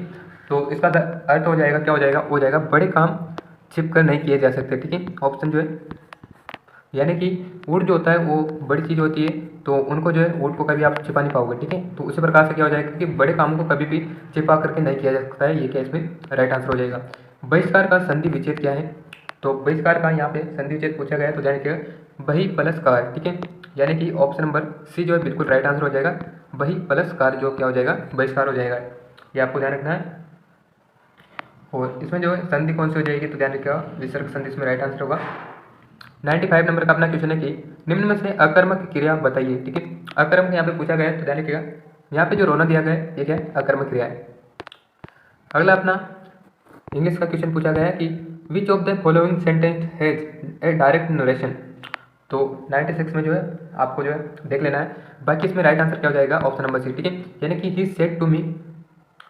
तो इसका अर्थ हो जाएगा, क्या हो जाएगा? हो जाएगा बड़े काम छिप कर नहीं किए जा सकते। ठीक है, ऑप्शन जो है यानी कि ऊँट जो होता है वो बड़ी चीज़ होती है, तो उनको जो है ऊँट को कभी आप छिपा नहीं पाओगे। ठीक है, तो उसी प्रकार से क्या हो जाएगा कि बड़े कामों को कभी भी छिपा करके नहीं किया जा सकता है, ये क्या इसमें राइट आंसर हो जाएगा। बहिष्कार का संधि विच्छेद क्या है? तो बहिष्कार का यहाँ पे संधि विच्छेद पूछा गया है, तो ध्यान रखिएगा बही प्लस कार। ठीक है, यानी कि ऑप्शन नंबर सी जो है बिल्कुल राइट आंसर हो जाएगा, बही प्लस कार जो क्या हो जाएगा? बहिष्कार हो जाएगा, ये आपको ध्यान रखना है। और इसमें जो है संधि कौन सी हो जाएगी? तो ध्यान रखिएगा विसर्ग संधि इसमें राइट आंसर होगा। 95 नंबर का अपना क्वेश्चन है कि निम्न में से अकर्मक क्रिया बताइए। ठीक है, अकर्मक यहाँ पे पूछा गया है, तो ध्यान रखिएगा यहाँ पे जो रोना दिया गया है ये क्या है, अकर्मक क्रिया है। अगला अपना इंग्लिश का क्वेश्चन पूछा गया है कि which of the following sentence has a direct narration. तो 96 में जो है आपको जो है देख लेना है। बाकी इसमें राइट आंसर क्या हो जाएगा, ऑप्शन नंबर सी। ठीक है, यानी कि he said to me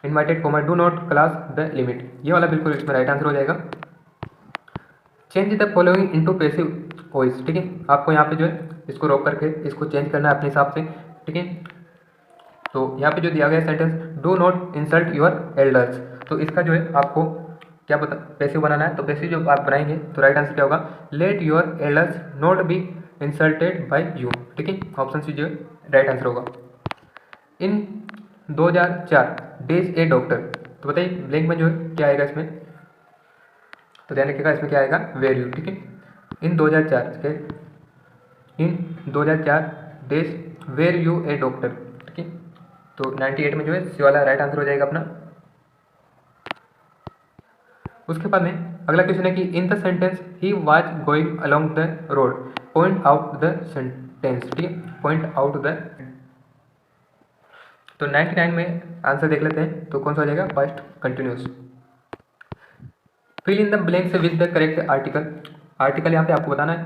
invited comma do not class the limit, ये वाला बिल्कुल इसमें राइट आंसर हो जाएगा। Change the following into passive voice. ठीक है, आपको यहाँ पे जो है इसको रोक करके इसको चेंज करना है अपने हिसाब से। ठीक है, तो यहाँ पे जो दिया गया sentence do not insult your elders, तो इसका जो है आपको क्या पता पैसिव बनाना है। तो पैसिव जो आप बनाएंगे तो राइट आंसर क्या होगा, let your elders not be insulted by you. ठीक है, ऑप्शन सी जो है राइट आंसर होगा। इन 2004 डेज ए डॉक्टर, तो बताइए ब्लैंक में जो है क्या आएगा इसमें, तो ध्यान रखिएगा इसमें क्या आएगा, वेर यू। ठीक है, इन 2004 के in 2004 days were you a doctor. ठीक है, तो 98 में जो है सी वाला राइट आंसर हो जाएगा अपना। उसके बाद में अगला क्वेश्चन है कि in the sentence he was going along the road point out the sentence. ठीक है, पॉइंट आउट द, तो 99 में आंसर देख लेते हैं, तो कौन सा हो जाएगा, first continuous. Fill in the blanks with the correct article, article यहाँ पे आपको बताना है।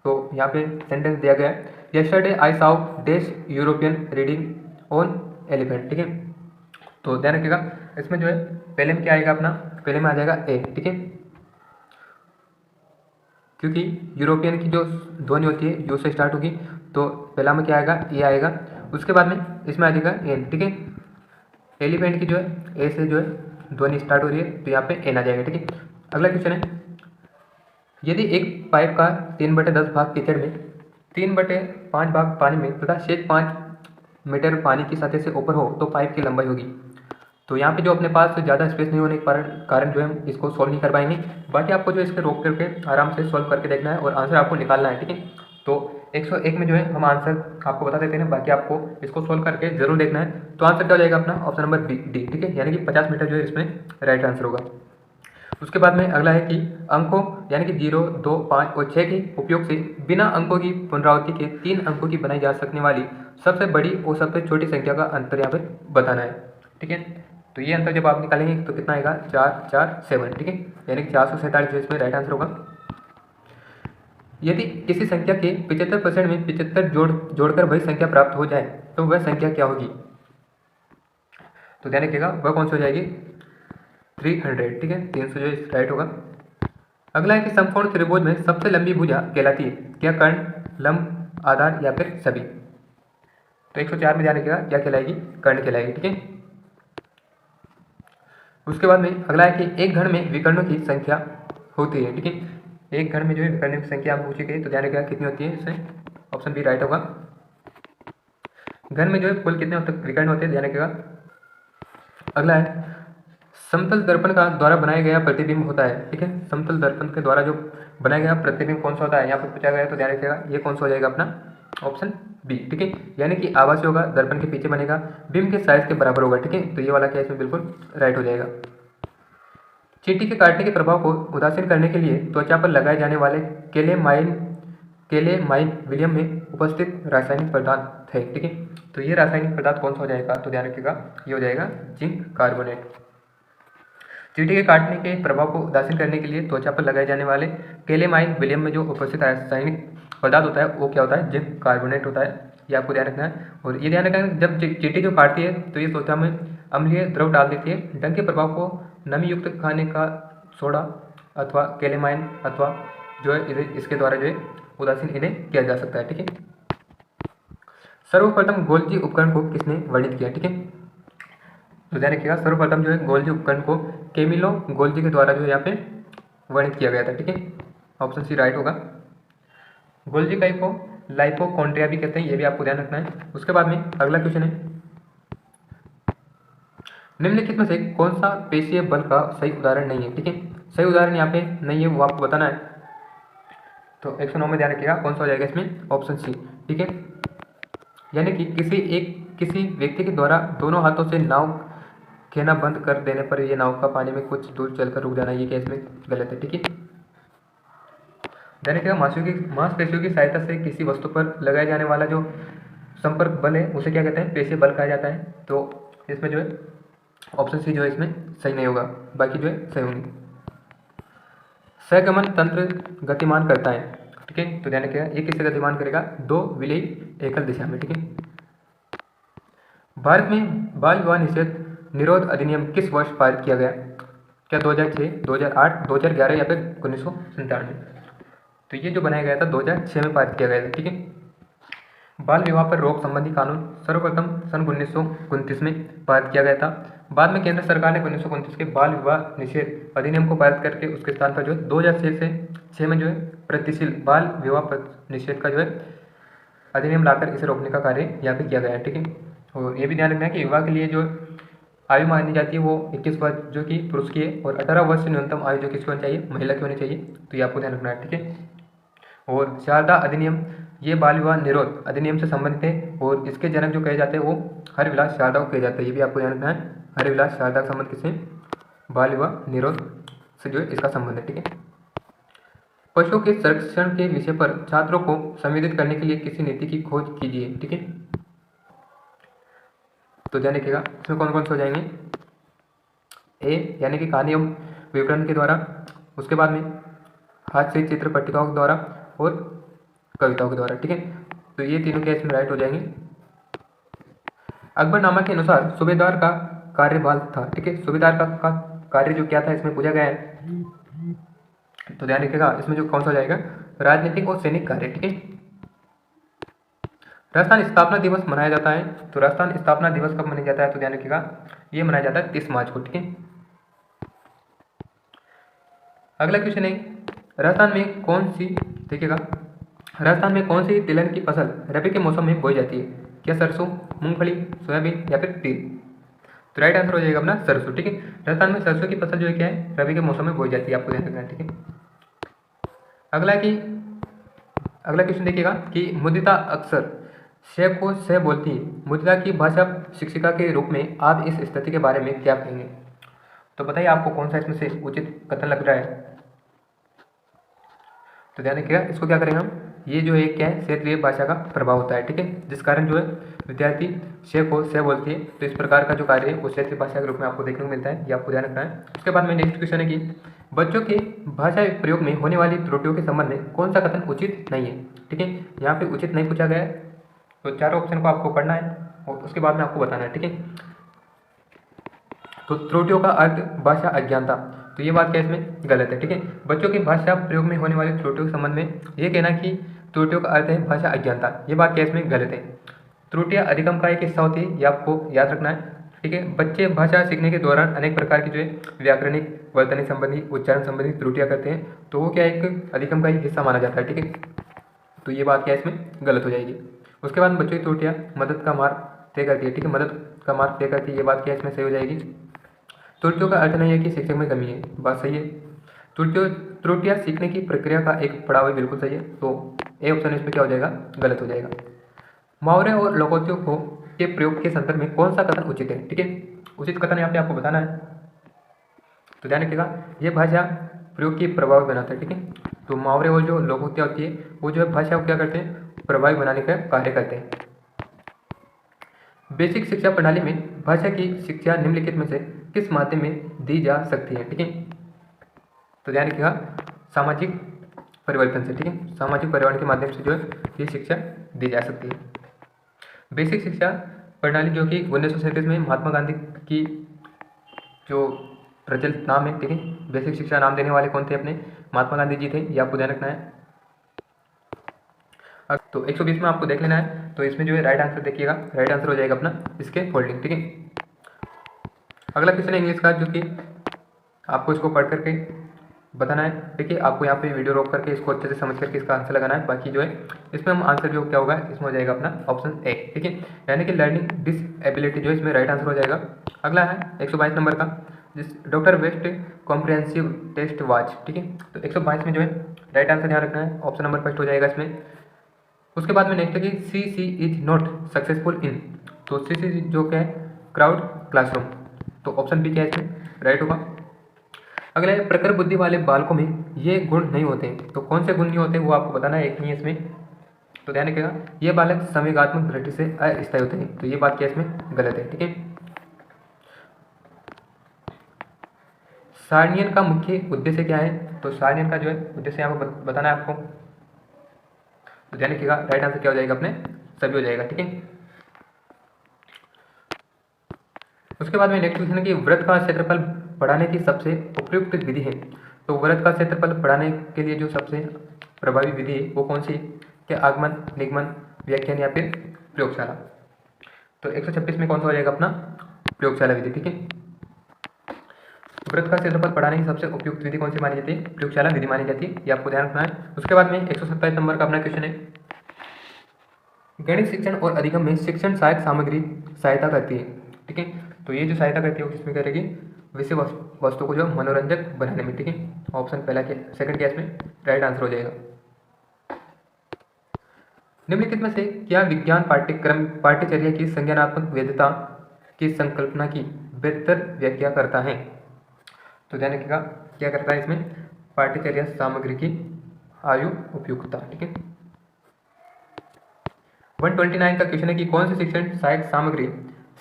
तो यहाँ पे सेंटेंस दिया गया है, यस्टरडे आई साउ dash European reading on elephant. ठीक है, तो ध्यान रखिएगा इसमें जो है पहले में क्या आएगा अपना, पहले में आ जाएगा ए। ठीक है, क्योंकि यूरोपियन की जो ध्वनि होती है यू से स्टार्ट होगी, तो पहला में क्या आएगा, ए आएगा। उसके बाद में इसमें आ जाएगा एन। ठीक है, एलिफेंट की जो है ए से जो है ध्वनि स्टार्ट हो रही है, तो यहाँ पे एन आ जाएगा। ठीक है, अगला क्वेश्चन है, यदि एक पाइप का 3/10 भाग कीचड़ में, 3/5 भाग पानी में तथा शेष 5 मीटर पानी की सतह से ऊपर हो तो पाइप की लंबाई होगी। तो यहाँ पे जो अपने पास ज़्यादा स्पेस नहीं होने के कारण जो है हम इसको सॉल्व नहीं कर पाएंगे। बाकी आपको जो इसके रोक करके आराम से सॉल्व करके देखना है और आंसर आपको निकालना है। ठीक है, तो 101 में जो है हम आंसर आपको बता देते हैं, बाकी आपको इसको सॉल्व करके जरूर देखना है। तो आंसर क्या हो जाएगा अपना, ऑप्शन नंबर बी डी। ठीक है, यानी कि 50 मीटर जो है इसमें राइट आंसर होगा। उसके बाद में अगला है कि अंकों यानी कि 0, 2, 5 और 6 के उपयोग से बिना अंकों की पुनरावृत्ति के 3 अंकों की बनाई जा सकने वाली सबसे बड़ी और सबसे छोटी संख्या का अंतर यहाँ पे बताना है। ठीक है, तो ये अंतर जब आप निकालेंगे तो कितना आएगा, 4, 4, 7। ठीक है, यानी कि 447 जो इसमें राइट आंसर होगा। यदि किसी संख्या के 75% में 75 जोड़कर वही संख्या प्राप्त हो जाए तो वह संख्या क्या होगी। तो ध्यान रखिएगा वह कौन सी हो जाएगी, 300। ठीक है, 300 जो राइट होगा। अगला है कि समकोण त्रिभुज में सबसे लंबी भुजा कहलाती है, क्या कर्ण, लंब, आधार या फिर सभी। तो 104 में ध्यान रखिएगा क्या कहलाएगी, कर्ण कहलाएगी। ठीक है, उसके बाद में अगला है कि एक घन में विकर्णों की संख्या होती है। ठीक है, एक घन में जो है विकर्णों की संख्या आप पूछी गई, तो ध्यान रखिएगा कितनी होती है, इसमें ऑप्शन बी राइट होगा। घन में जो है कुल कितने विकर्ण होते हैं, ध्यान रखिएगा। अगला है समतल दर्पण का द्वारा बनाया गया प्रतिबिंब होता है। ठीक है, समतल दर्पण के द्वारा जो बनाया गया प्रतिबिंब कौन सा होता है, यहाँ पर पूछा गया है, तो ध्यान रखिएगा ये कौन सा हो जाएगा अपना, ऑप्शन बी। ठीक है, यानी कि आभासी होगा, दर्पण के पीछे बनेगा, बिंब के साइज के बराबर होगा। ठीक है, तो ये वाला क्या इसमें बिल्कुल राइट हो जाएगा। चींटी के काटने के प्रभाव को उदासीन करने के लिए त्वचा पर लगाए जाने वाले केलेमाइन विलियम में उपस्थित रासायनिक पदार्थ है। ठीक है, तो ये रासायनिक पदार्थ कौन सा हो जाएगा, तो ध्यान रखिएगा ये हो जाएगा जिंक कार्बोनेट। चींटी के काटने के प्रभाव को उदासीन करने के लिए त्वचा पर लगाए जाने वाले केलेमाइन विलियम में जो उपस्थित रासायनिक पदार्थ होता है वो क्या होता है, जिंक कार्बोनेट होता है। ये आपको ध्यान रखना है। और ये ध्यान रखना है जब चींटी जो काटती है तो ये त्वचा में अम्लीय द्रव डाल देती है। डंक के प्रभाव को नमी युक्त खाने का सोडा अथवा केलेमाइन अथवा जो है इसके द्वारा जो है उदासीन इन्हें किया जा सकता है। ठीक है, सर्वप्रथम गोल्जी उपकरण को किसने वर्णित किया। ठीक है, तो ध्यान रखिएगा सर्वप्रथम जो है गोल्जी उपकरण को कैमिलो गोल्जी के द्वारा जो है यहाँ पे वर्णित किया गया था। ठीक है, ऑप्शन सी राइट होगा। गोल्जी का को लाइपोकॉन्ड्रिया भी कहते हैं, ये भी आपको ध्यान रखना है। उसके बाद में अगला क्वेश्चन है, निम्नलिखित में से कौन सा पेशीय बल का सही उदाहरण नहीं है। ठीक है, सही उदाहरण यहाँ पे नहीं है, वो आपको बताना है। तो 109 में ध्यान रखिएगा कौन सा हो जाएगा इसमें, ऑप्शन सी। ठीक है, यानी कि किसी व्यक्ति के द्वारा दोनों हाथों से नाव खेना बंद कर देने पर यह नाव का पानी में कुछ दूर चलकर रुक जाना, ये क्या इसमें गलत है। ठीक है, ध्यान रखिएगा, मांसपेशियों की सहायता से किसी वस्तु पर लगाए जाने वाला जो संपर्क बल है उसे क्या कहते हैं, पेशीय बल कहा जाता है। तो इसमें जो है ऑप्शन सी जो है इसमें सही नहीं होगा, बाकी जो है सही होंगे। सहगमन तंत्र गतिमान करता है, ठीक है। तो ध्यान रखिएगा, ये किससे गतिमान करेगा, दो विलेयी एकल दिशा में, ठीक है। भारत में बाल विवाह निषेध निरोध अधिनियम किस वर्ष पारित किया गया, क्या 2006, 2008, 2011 या फिर 1997। तो ये जो बनाया गया था 2006 में पारित किया गया था, ठीक है। बाल विवाह पर रोक संबंधी कानून सर्वप्रथम सन 1929 में पारित किया गया था। बाद में केंद्र सरकार ने 1929 के बाल विवाह निषेध अधिनियम को पारित करके उसके स्थान पर जो है 2006 से 6 में जो है प्रगतिशील बाल विवाह निषेध का जो है अधिनियम लाकर इसे रोकने का कार्य यहाँ पे किया गया है, ठीक है। और ये भी ध्यान रखना है कि विवाह के लिए जो आयु मानी जाती है वो 21 वर्ष जो कि पुरुष की है, और 18 वर्ष से न्यूनतम आयु जो किसकी होनी चाहिए, महिला की होनी चाहिए। तो ये आपको ध्यान रखना है, ठीक है। और शारदा अधिनियम ये बाल विवाह निरोध अधिनियम से संबंधित है, और इसके जनक जो कहे जाते हैं वो हरिविलास शारदा को कहे जाते हैं। ये भी आपको ध्यान रखना है, हरिविलास शारदा का संबंध किससे, बाल विवाह निरोध से जो है इसका संबंध है, ठीक है। पशुओं के संरक्षण के विषय पर छात्रों को संवेदित करने के लिए किसी नीति की खोज कीजिए, ठीक है। तो ध्यान रखिएगा, इसमें कौन कौन से हो जाएंगे, ए यानी कि कहानी एवं विवरण के द्वारा, उसके बाद में हाथ से चित्र पट्टिकाओं के द्वारा, और कविताओं के द्वारा, ठीक है। तो ये तीनों क्या इसमें राइट हो जाएंगे। अकबरनामा के अनुसार सूबेदार का कार्यभार था, ठीक है। सूबेदार का कार्य जो क्या था इसमें पूछा गया है। तो ध्यान रखिएगा, इसमें जो कौन सा हो जाएगा, राजनीतिक और सैनिक कार्य, ठीक है। राजस्थान स्थापना दिवस मनाया जाता है, तो राजस्थान स्थापना दिवस कब मनाया जाता है, तो ध्यान रखिएगा ये मनाया जाता है 30 मार्च को, ठीक है। अगला क्वेश्चन है, राजस्थान में कौन सी, देखिएगा राजस्थान में कौन सी तिलहन की फसल रबी के मौसम में बोई जाती है, क्या सरसों, मूंगफली, सोयाबीन या फिर तिल। तो राइट आंसर हो जाएगा अपना सरसों, ठीक है। राजस्थान में सरसों की फसल जो है क्या है, रबी के मौसम में बोई जाती है, आपको ध्यान रखना है, ठीक है। अगला क्वेश्चन देखिएगा कि मुदिता अक्सर से को से बोलती है, मुदिता की भाषा शिक्षिका के रूप में आप इस स्थिति के बारे में क्या कहेंगे। तो बताइए आपको कौन सा इसमें से उचित कथन लग रहा है। तो ध्यान रखिएगा, इसको क्या करेंगे हम, ये जो है क्या है, क्षेत्रीय भाषा का प्रभाव होता है, ठीक है। जिस कारण जो है विद्यार्थी से को से बोलती है, तो इस प्रकार का जो कार्य है वो क्षेत्रीय भाषा के रूप में आपको देखने को मिलता है, ये आपको ध्यान रखना है। उसके बाद में नेक्स्ट क्वेश्चन है कि बच्चों के भाषा प्रयोग में होने वाली त्रुटियों के संबंध में कौन सा कथन उचित नहीं है, ठीक है। यहाँ पे उचित नहीं पूछा गया है, तो चारों ऑप्शन को आपको पढ़ना है और उसके बाद में आपको बताना है, ठीक है। तो त्रुटियों का अर्थ भाषा अज्ञानता, तो ये बात क्या इसमें गलत है, ठीक है। बच्चों की भाषा प्रयोग में होने वाली त्रुटियों के संबंध में ये कहना कि त्रुटियों का अर्थ है भाषा अज्ञानता, ये बात क्या इसमें गलत है। त्रुटियां अधिगम का एक हिस्सा होती है, ये आपको याद रखना है, ठीक है। बच्चे भाषा सीखने के दौरान अनेक प्रकार की जो है व्याकरणिक, वर्तनिक संबंधी, उच्चारण संबंधी त्रुटियां करते हैं, तो वो क्या एक अधिगम का एक हिस्सा माना जाता है, ठीक है। तो ये बात क्या इसमें गलत हो जाएगी। उसके बाद बच्चों की त्रुटियां मदद का मार्ग तय करती है, ठीक है, मदद का मार्ग तय करती है, ये बात क्या इसमें सही हो जाएगी। त्रुटियों का अर्थ नहीं है कि शिक्षक में कमी है, बात सही है। त्रुटियां सीखने की प्रक्रिया का एक पड़ाव है, बिल्कुल सही है। तो ए ऑप्शन इसमें क्या हो जाएगा, गलत हो जाएगा। मुहावरे और लोकोक्तियों को के प्रयोग के संदर्भ में कौन सा कथन उचित है, ठीक है। उचित कथन यहाँ पे आपको बताना है, तो ध्यान रखिएगा ये भाषा प्रयोग की प्रभावी बनाता है, ठीक है। तो मुहावरे और जो लोकोक्तियाँ होती है वो जो है भाषा को क्या करते हैं, प्रभावी बनाने का कार्य करते हैं। बेसिक शिक्षा प्रणाली में भाषा की शिक्षा निम्नलिखित में से किस माध्यम में दी जा सकती है, ठीक है। तो ध्यान रखिएगा सामाजिक परिवर्तन से, ठीक है, सामाजिक परिवर्तन के माध्यम से जो है ये शिक्षा दी जा सकती है। बेसिक शिक्षा प्रणाली जो कि 1937 में महात्मा गांधी की जो प्रचलित नाम है, ठीक है। बेसिक शिक्षा नाम देने वाले कौन थे, अपने महात्मा गांधी जी थे, ये आपको ध्यान रखना है। तो 120 में आपको देख लेना है, तो इसमें जो है राइट आंसर देखिएगा, राइट आंसर हो जाएगा अपना इसके फोल्डिंग, ठीक है। अगला क्वेश्चन है इंग्लिश का, जो कि आपको इसको पढ़ करके बताना है, ठीक है। आपको यहाँ पे वीडियो रोक करके इसको अच्छे से समझ करके इसका आंसर लगाना है। बाकी जो है इसमें हम आंसर जो क्या होगा, इसमें हो जाएगा अपना ऑप्शन ए, ठीक है, यानी कि लर्निंग डिसएबिलिटी जो इसमें राइट आंसर हो जाएगा। अगला है 122 नंबर का, जिस doctor west comprehensive test watch, ठीक है। तो 122 में जो है राइट आंसर ध्यान रखना है, ऑप्शन नंबर फर्स्ट हो जाएगा इसमें। उसके बाद में नेक्स्ट है कि सी इज नॉट सक्सेसफुल इन, तो सी जो क्या है, क्राउड क्लासरूम, तो ऑप्शन बी क्या है इसमें राइट होगा। अगला है प्रखर बुद्धि वाले बालकों में ये गुण नहीं होते हैं। तो कौन से गुण नहीं होते वो आपको बताना है, एक नहीं है इसमें। तो ध्यान रखिएगा, ये बालक संवेगात्मक दृष्टि से अस्थायी होते हैं। तो ये बात क्या इसमें गलत है, ठीक है। सारणियन का मुख्य उद्देश्य क्या है? तो सारणियन का जो है उद्देश्य यहाँ पर बताना है आपको। तो ध्यान रखिएगा, राइट आंसर क्या हो जाएगा अपने सभी हो जाएगा, ठीक है। उसके बाद में नेक्स्ट क्वेश्चन है कि वृत्त का क्षेत्रफल बढ़ाने की सबसे उपयुक्त विधि है। तो वृत्त का क्षेत्रफल बढ़ाने के लिए जो सबसे प्रभावी विधि है वो कौन सी है? क्या आगमन, निगमन, व्याख्यान या फिर प्रयोगशाला? तो 126 में कौन सा हो जाएगा अपना प्रयोगशाला विधि, ठीक है। वृत्त का क्षेत्रफल बढ़ाने की सबसे उपयुक्त विधि कौन सी मानी जाती है? प्रयोगशाला विधि मानी जाती है, ये आपको ध्यान रखना है। उसके बाद में 127 नंबर का अपना क्वेश्चन है, गणित शिक्षण और अधिगम में शिक्षण सहायक सामग्री सहायता करती है, ठीक है। तो ये जो सहायता करती है वो किसमें करेगी? विषय वस्तु को जो मनोरंजक बनाने में, ठीक है। ऑप्शन पहला के सेकंड केस में राइट आंसर हो जाएगा। निम्नलिखित में से क्या विज्ञान पाठ्यचर्या की संज्ञानात्मक वैधता की संकल्पना की बेहतर व्याख्या करता है? तो ध्यान रखिएगा, क्या करता है इसमें? पाठ्यचर्या सामग्री की आयु उपयुक्तता, ठीक है। 129 का क्वेश्चन है कि कौन सी शिक्षण सहायक सामग्री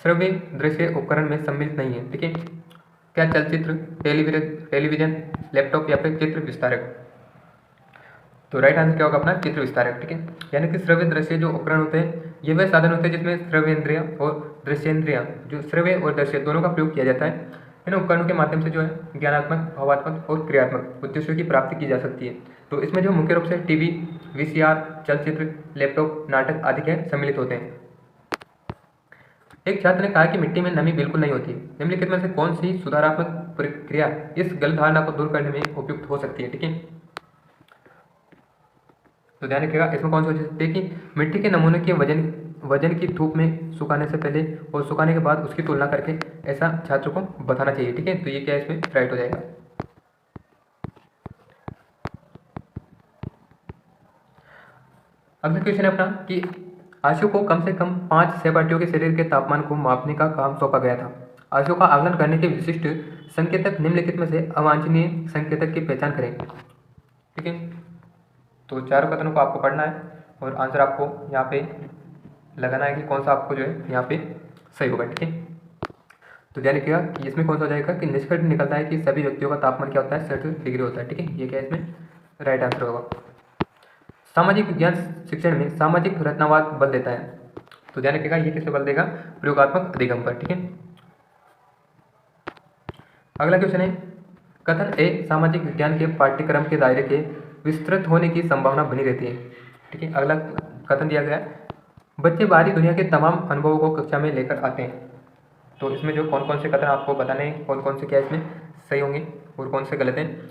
श्रव्य दृश्य उपकरण में सम्मिलित नहीं है, ठीक है। क्या चलचित्र, टेलीविजन, लैपटॉप या फिर चित्र विस्तारक? तो राइट आंसर क्या होगा अपना चित्र विस्तारक, ठीक है। यानी कि श्रव्य दृश्य जो उपकरण होते हैं ये वह साधन होते हैं जिसमें श्रव्येंद्रिय और दृश्येंद्रिय, जो श्रव्य और दृश्य दोनों का प्रयोग किया जाता है। इन उपकरणों के माध्यम से जो है ज्ञानात्मक, भावात्मक और क्रियात्मक उद्देश्यों की प्राप्ति की जा सकती है। तो इसमें जो मुख्य रूप से टीवी, वीसीआर, चलचित्र, लैपटॉप, नाटक आदि के सम्मिलित होते हैं। एक छात्र ने कहा कि मिट्टी में नमी बिल्कुल नहीं होती। निम्नलिखित में से कौन सी सुधारात्मक प्रक्रिया इस गलत धारणा को दूर करने में उपयुक्त हो सकती है, ठीक है। तो ध्यान रखिएगा, इसमें कौन सी हो सकती है कि मिट्टी के नमूने के वजन की धूप में सुखाने से पहले और सुखाने के बाद उसकी तुलना करके ऐसा छात्र को बताना चाहिए, ठीक है। तो ये क्या है इसमें राइट हो जाएगा। अगला क्वेश्चन है अपना कि आशु को कम से कम 5 सहपाठियों के शरीर के तापमान को मापने का काम सौंपा गया था। आशु का आकलन करने के विशिष्ट संकेतक निम्नलिखित में से अवांछनीय संकेतक की पहचान करें, ठीक है। तो चारों कथनों को आपको पढ़ना है और आंसर आपको यहाँ पे लगाना है कि कौन सा आपको जो है यहाँ पे सही होगा, ठीक है। तो ध्यान रखिएगा कि इसमें कौन सा हो जाएगा कि निष्कर्ष निकलता है कि सभी व्यक्तियों का तापमान क्या होता है? 60 डिग्री होता है, ठीक है। ये क्या है इसमें राइट आंसर होगा। सामाजिक विज्ञान शिक्षण में सामाजिक रचनावाद बल देता है। तो ध्यान रखिएगा ये किसे बल देगा? प्रयोगात्मक अधिगम पर, ठीक है। अगला क्वेश्चन है, कथन ए सामाजिक विज्ञान के पाठ्यक्रम के दायरे के विस्तृत होने की संभावना बनी रहती है, ठीक है। अगला कथन दिया गया है, बच्चे बाहरी दुनिया के तमाम अनुभवों को कक्षा में लेकर आते हैं। तो इसमें जो कौन कौन से कथन आपको बताने हैं, कौन कौन से क्या इसमें सही होंगे और कौन से गलत हैं।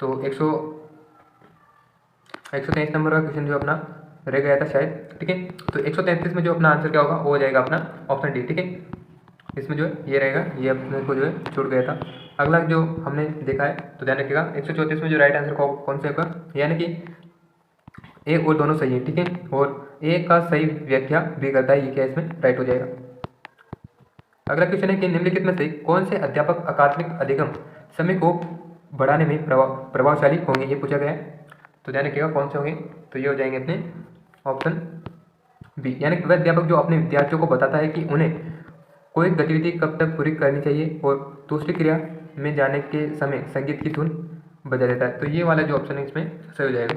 तो 123 नंबर का क्वेश्चन जो अपना रह गया था शायद, ठीक है। तो 133 में जो अपना आंसर क्या होगा वो हो जाएगा अपना ऑप्शन डी, ठीक है। इसमें जो है ये रहेगा, ये अपने को जो है छूट गया था। अगला जो हमने देखा है तो ध्यान रखिएगा 134 में जो राइट आंसर कौन सा होगा, यानी कि ए और दोनों सही है, ठीक है। और ए का सही व्याख्या भी करता है, ये क्या इसमें राइट हो जाएगा। अगला क्वेश्चन है कि निम्नलिखित में से कौन से अध्यापक अकादमिक अधिगम समय को बढ़ाने में प्रभावशाली होंगे, ये पूछा गया है। तो ध्यान रखिएगा कौन से होंगे, तो ये हो जाएंगे अपने ऑप्शन बी, यानी कि वह अध्यापक जो अपने विद्यार्थियों को बताता है कि उन्हें कोई गतिविधि कब तक पूरी करनी चाहिए और दूसरी क्रिया में जाने के समय संगीत की धुन बजा देता है। तो ये वाला जो ऑप्शन है इसमें सही हो जाएगा।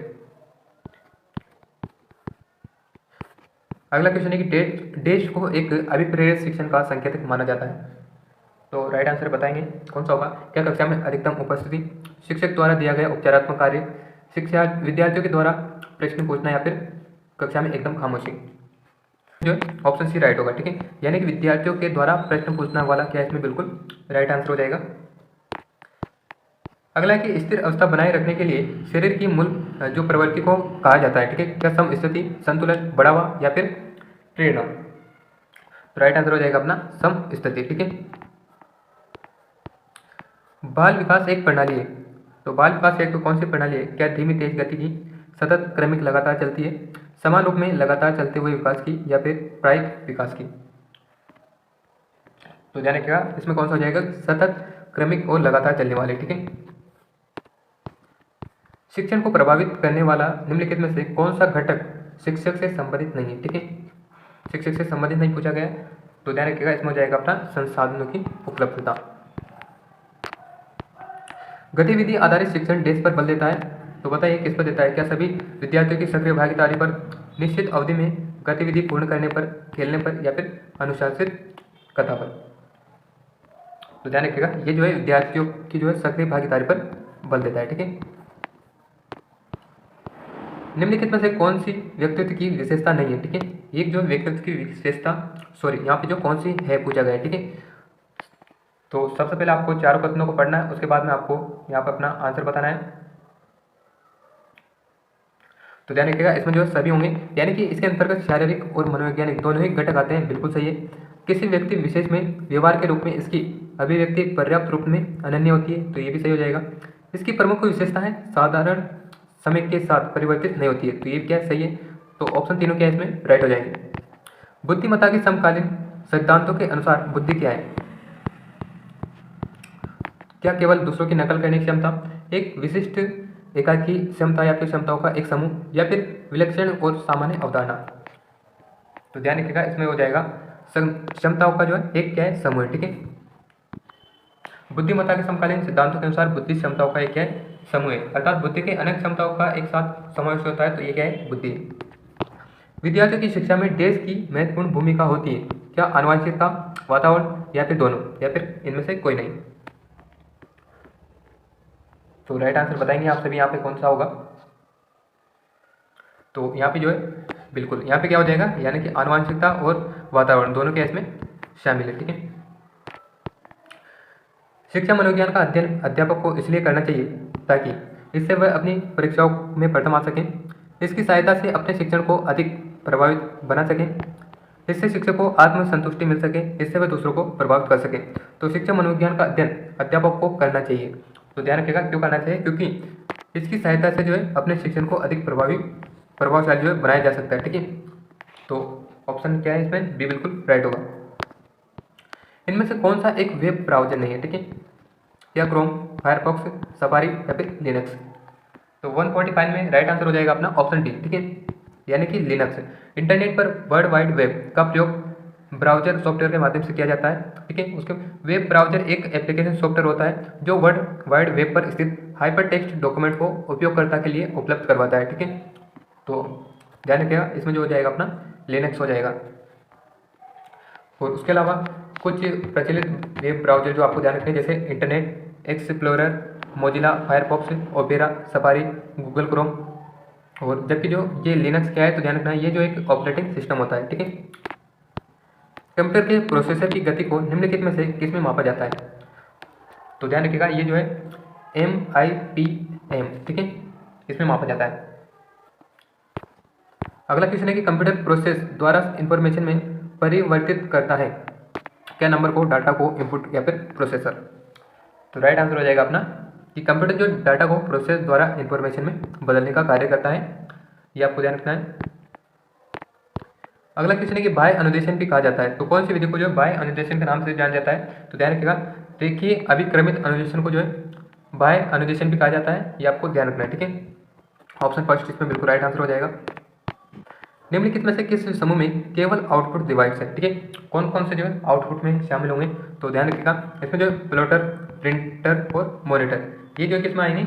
अगला क्वेश्चन है कि देश को एक अभिप्रेरित शिक्षण का संकेतक माना जाता है। तो राइट आंसर बताएंगे कौन सा होगा। क्या कक्षा में अधिकतम उपस्थिति, शिक्षक द्वारा दिया गया उपचारात्मक कार्य, शिक्षा विद्यार्थियों के द्वारा प्रश्न पूछना या फिर कक्षा में एकदम खामोशी? जो ऑप्शन सी राइट होगा, ठीक है। यानी कि विद्यार्थियों के द्वारा प्रश्न पूछना वाला क्या इसमें बिल्कुल राइट आंसर हो जाएगा। अगला है कि स्थिर अवस्था बनाए रखने के लिए शरीर की मूल जो प्रवृत्ति को कहा जाता है, ठीक है। क्या समस्थिति, संतुलन, बढ़ावा या फिर प्रेरणा? तो राइट आंसर हो जाएगा अपना समस्थिति, ठीक है। बाल विकास एक प्रणाली है। तो बाल विकास एक तो कौन सी प्रणाली है? क्या धीमी तेज गति की, सतत क्रमिक लगातार चलती है, समान रूप में लगातार चलते हुए विकास की या फिर प्रायिक विकास की। तो ध्यान रखिएगा इसमें कौन सा हो जाएगा, सतत, क्रमिक और लगातार चलने वाले। ठीक है। शिक्षण को प्रभावित करने वाला निम्नलिखित में से कौन सा घटक शिक्षक से संबंधित नहीं है। ठीक है, शिक्षक से संबंधित नहीं पूछा गया, तो ध्यान रखिएगा इसमें हो जाएगा अपना संसाधनों की उपलब्धता। गतिविधि आधारित शिक्षण देश पर बल देता है, तो बताइए किस पर देता है। क्या सभी विद्यार्थियों की सक्रिय भागीदारी पर, निश्चित अवधि में गतिविधि पूर्ण करने पर, खेलने पर, या फिर अनुशासित कथा पर। तो ध्यान रखिएगा ये जो है विद्यार्थियों की जो है सक्रिय भागीदारी पर बल देता है। ठीक है। निम्नलिखित में से कौन सी व्यक्तित्व की विशेषता नहीं है। ठीक है, एक जो व्यक्तित्व की विशेषता, यहाँ पे जो कौन सी है पूछा गया है। ठीक है, तो सबसे पहले आपको चारों कथनों को पढ़ना है, उसके बाद में आपको यहाँ पर अपना आंसर बताना है। तो ध्यान रखिएगा इसमें जो सभी होंगे, यानी कि इसके अंतर्गत शारीरिक और मनोवैज्ञानिक दोनों ही घटक आते हैं। बिल्कुल सही है। किसी व्यक्ति विशेष में व्यवहार के रूप में इसकी अभिव्यक्ति पर्याप्त रूप में अनन्य होती है, तो ये भी सही हो जाएगा। इसकी प्रमुख विशेषता है साधारण समय के साथ परिवर्तित नहीं होती है, तो ये क्या सही है। तो ऑप्शन तीनों क्या है इसमें राइट हो जाएंगे। बुद्धिमत्ता के समकालीन सिद्धांतों के अनुसार बुद्धि क्या है। क्या केवल दूसरों की नकल करने की क्षमता, एक विशिष्ट एकाकी क्षमता या फिर क्षमताओं का एक समूह, या फिर विलक्षण और सामान्य अवधारणा। तो ध्यान रखिएगा इसमें हो जाएगा क्षमताओं का जो है एक क्या है समूह। ठीक है, बुद्धिमत्ता के समकालीन सिद्धांतों के अनुसार बुद्धि क्षमताओं का एक क्या है समूह है, अर्थात बुद्धि के अनेक क्षमताओं का एक साथ समावेश होता है, तो ये क्या है बुद्धि। विद्यार्थियों की शिक्षा में देश की महत्वपूर्ण भूमिका होती है। क्या आनुवंशिकता, वातावरण, या फिर दोनों, या फिर इनमें से कोई नहीं। तो राइट आंसर बताएंगे आप सभी यहाँ पे कौन सा होगा। तो यहाँ पे जो है बिल्कुल यहाँ पे क्या हो जाएगा, यानी कि आनुवंशिकता और वातावरण दोनों क्या इसमें शामिल है। ठीक है, शिक्षा मनोविज्ञान का अध्ययन अध्यापक को इसलिए करना चाहिए ताकि इससे वह अपनी परीक्षाओं में प्रथम आ सकें, इसकी सहायता से अपने शिक्षण को अधिक प्रभावित बना सकें, इससे शिक्षक को आत्मसंतुष्टि मिल सके, इससे वह दूसरों को प्रभावित कर सके। तो शिक्षा मनोविज्ञान का अध्ययन अध्यापक को करना चाहिए। तो ध्यान रखिएगा क्यों करना चाहिए, क्योंकि इसकी सहायता से जो है अपने शिक्षण को अधिक प्रभावशाली जो है बनाया जा सकता है। ठीक है, तो ऑप्शन क्या है इसमें बी बिल्कुल राइट होगा। इनमें से कौन सा एक वेब ब्राउजर नहीं है। ठीक है, या क्रोम, फायरफॉक्स, सफारी, या फिर लिनक्स। तो 145 में राइट आंसर हो जाएगा अपना ऑप्शन डी। ठीक है, यानी कि लिनक्स। इंटरनेट पर वर्ल्ड वाइड वेब का प्रयोग ब्राउजर सॉफ्टवेयर के माध्यम से किया जाता है। ठीक है, उसके वेब ब्राउजर एक एप्लीकेशन सॉफ्टवेयर होता है जो वर्ल्ड वाइड वेब पर स्थित हाइपर टेक्स्ट डॉक्यूमेंट को उपयोगकर्ता के लिए उपलब्ध करवाता है। ठीक है, तो ध्यान रखिएगा इसमें जो हो जाएगा अपना लिनक्स हो जाएगा। और उसके अलावा कुछ प्रचलित वेब ब्राउजर जो आपको ध्यान रखने जैसे internet explorer, Mozilla Firefox, opera, safari, Google Chrome. और जबकि जो ये लिनक्स क्या है, तो ध्यान रखना ये जो एक ऑपरेटिंग सिस्टम होता है। ठीक है, कंप्यूटर के प्रोसेसर की गति को निम्नलिखित में से किस में मापा जाता है। तो ध्यान रखिएगा ये जो है MIPM। ठीक है, इसमें मापा जाता है। अगला क्वेश्चन है कि कंप्यूटर प्रोसेस द्वारा इंफॉर्मेशन में परिवर्तित करता है क्या नंबर को, डाटा को, इनपुट, या फिर प्रोसेसर। तो राइट आंसर हो जाएगा अपना कि कंप्यूटर जो डाटा को प्रोसेस द्वारा इंफॉर्मेशन में बदलने का कार्य करता है, ये आपको ध्यान रखना है। अगला क्वेश्चन है कि बाह्य अनुदेशन भी कहा जाता है, तो कौन सी विधि को जो है बाह्य अनुदेशन के नाम से जाना जाता है। तो ध्यान रखिएगा, देखिए अभिक्रमित अनुदेशन को जो है बाह्य अनुदेशन भी कहा जाता है, ये आपको ध्यान रखना है। ठीक है, ऑप्शन फर्स्ट इसमें बिल्कुल राइट आंसर हो जाएगा। निम्नलिखित में से किस समूह में केवल आउटपुट डिवाइस है। ठीक है, कौन कौन से जो है आउटपुट में शामिल होंगे। तो ध्यान रखिएगा इसमें जो प्लॉटर, प्रिंटर और मॉनिटर, ये जो किस में आएंगे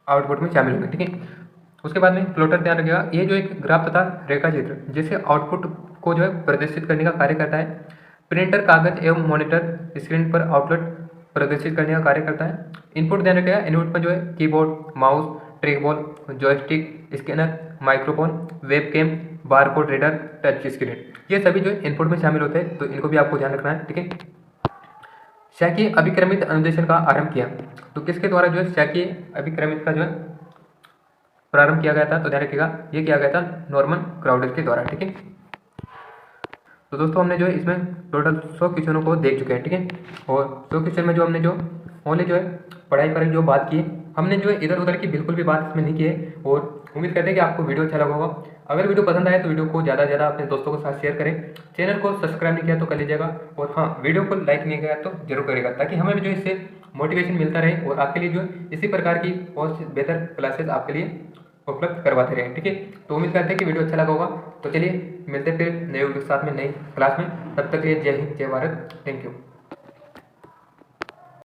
आउटपुट में शामिल होंगे। ठीक है, उसके बाद में प्लॉटर ध्यान रखिएगा ये जो एक ग्राफ तथा रेखा चित्र जिसे आउटपुट को जो है प्रदर्शित करने का कार्य करता है। प्रिंटर कागज एवं मॉनिटर स्क्रीन पर आउटपुट प्रदर्शित करने का कार्य करता है। इनपुट ध्यान रखिएगा इनपुट में जो है keyboard, mouse, trackball, joystick, scanner, microphone, webcam, barcode reader, touch screen, ये सभी जो है इनपुट में शामिल होते हैं, तो इनको भी आपको ध्यान रखना है। ठीक है, शाकीय अभिक्रमित अनुदेशन का आरंभ किया, तो किसके द्वारा जो है शाकीय अभिक्रमित का जो है प्रारंभ किया गया था। तो ध्यान रखिएगा ये किया गया था नॉर्मन क्राउडर के द्वारा। ठीक है, तो दोस्तों हमने जो है इसमें टोटल 100 क्वेश्चनों को देख चुके हैं। ठीक है, और 100 क्वेश्चन में जो हमने जो ओनली जो है पढ़ाई पर जो बात की, हमने जो है इधर उधर की बिल्कुल भी बात इसमें नहीं की है। और उम्मीद करते हैं कि आपको वीडियो अच्छा लगा होगा। अगर वीडियो पसंद आए तो वीडियो को ज़्यादा से ज़्यादा अपने दोस्तों के साथ शेयर करें। चैनल को सब्सक्राइब नहीं किया तो कर लीजिएगा, और हाँ, वीडियो को लाइक नहीं किया तो जरूर करेगा, ताकि हमें भी जो इससे मोटिवेशन मिलता रहे और आपके लिए जो इसी प्रकार की और बेहतर क्लासेस आपके लिए उपलब्ध करवाते रहें। ठीक है, तो उम्मीद करते हैं कि वीडियो अच्छा लगा होगा। तो चलिए मिलते हैं फिर नए वीडियो के साथ में, नई क्लास में। तब तक के लिए जय हिंद, जय भारत, थैंक यू।